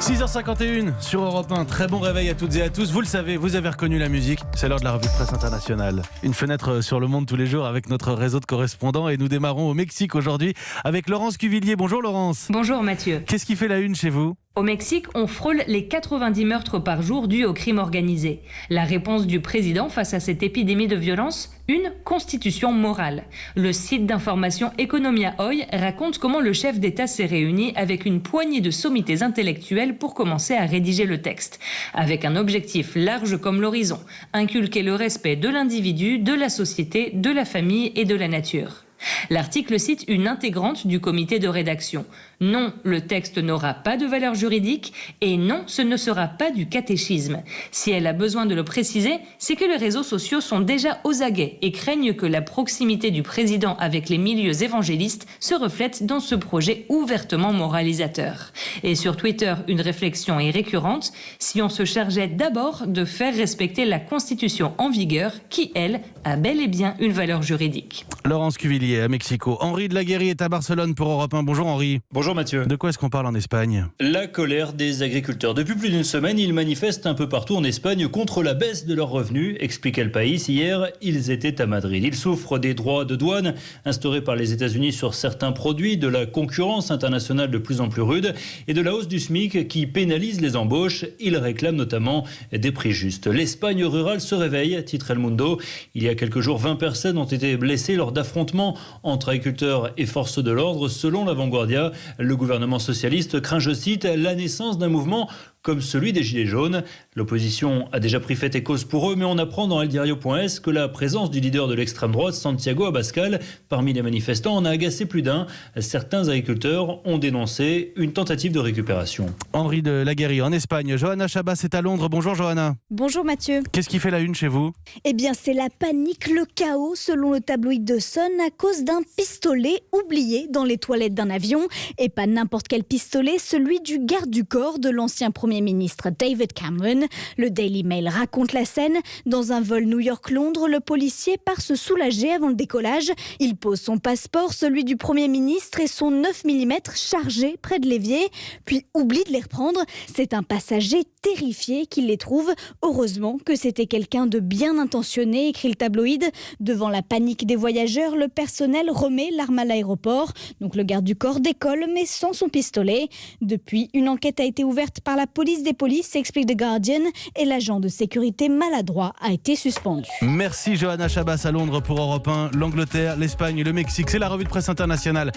6h51 sur Europe 1. Très bon réveil à toutes et à tous. Vous le savez, vous avez reconnu la musique. C'est l'heure de la revue de presse internationale. Une fenêtre sur le monde tous les jours avec notre réseau de correspondants. Et nous démarrons au Mexique aujourd'hui avec Laurence Cuvillier. Bonjour Laurence. Bonjour Mathieu. Qu'est-ce qui fait la une chez vous ? Au Mexique, on frôle les 90 meurtres par jour dus au crime organisé. La réponse du président face à cette épidémie de violence ? Une constitution morale. Le site d'information Economia Hoy raconte comment le chef d'État s'est réuni avec une poignée de sommités intellectuelles pour commencer à rédiger le texte. Avec un objectif large comme l'horizon, inculquer le respect de l'individu, de la société, de la famille et de la nature. L'article cite une intégrante du comité de rédaction. Non, le texte n'aura pas de valeur juridique et non, ce ne sera pas du catéchisme. Si elle a besoin de le préciser, c'est que les réseaux sociaux sont déjà aux aguets et craignent que la proximité du président avec les milieux évangélistes se reflète dans ce projet ouvertement moralisateur. Et sur Twitter, une réflexion est récurrente. Si on se chargeait d'abord de faire respecter la Constitution en vigueur, qui, elle, a bel et bien une valeur juridique. Laurence Cuvillier à Mexico. Henri de la Guérie est à Barcelone pour Europe 1. Bonjour Henri. Bonjour Mathieu. De quoi est-ce qu'on parle en Espagne ? La colère des agriculteurs. Depuis plus d'une semaine, ils manifestent un peu partout en Espagne contre la baisse de leurs revenus. Explique El País. Hier, ils étaient à Madrid. Ils souffrent des droits de douane instaurés par les États-Unis sur certains produits, de la concurrence internationale de plus en plus rude et de la hausse du SMIC qui pénalise les embauches. Ils réclament notamment des prix justes. L'Espagne rurale se réveille, titre El Mundo. Il y a quelques jours, 20 personnes ont été blessées lors d'affrontements entre agriculteurs et forces de l'ordre. Selon La Vanguardia, le gouvernement socialiste craint, je cite, la naissance d'un mouvement comme celui des Gilets jaunes. L'opposition a déjà pris fait et cause pour eux, mais on apprend dans eldiario.es que la présence du leader de l'extrême droite, Santiago Abascal, parmi les manifestants en a agacé plus d'un. Certains agriculteurs ont dénoncé une tentative de récupération. Henri de la Guérie en Espagne. Johanna Chabas est à Londres. Bonjour Johanna. Bonjour Mathieu. Qu'est-ce qui fait la une chez vous ? Eh bien c'est la panique, le chaos selon le tabloïd The Sun à cause d'un pistolet oublié dans les toilettes d'un avion. Et pas n'importe quel pistolet, celui du garde du corps de l'ancien Premier ministre David Cameron. Le Daily Mail raconte la scène. Dans un vol New York-Londres, le policier part se soulager avant le décollage. Il pose son passeport, celui du Premier ministre et son 9 mm chargé près de l'évier, puis oublie de les reprendre. C'est un passager terrifié qui les trouve. Heureusement que c'était quelqu'un de bien intentionné, écrit le tabloïd. Devant la panique des voyageurs, le personnel remet l'arme à l'aéroport. Donc le garde du corps décolle, mais sans son pistolet. Depuis, une enquête a été ouverte par la police des polices, explique The Guardian, et l'agent de sécurité maladroit a été suspendu. Merci Johanna Chabas à Londres pour Europe 1. L'Angleterre, l'Espagne, le Mexique, c'est la revue de presse internationale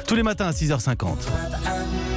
tous les matins à 6h50.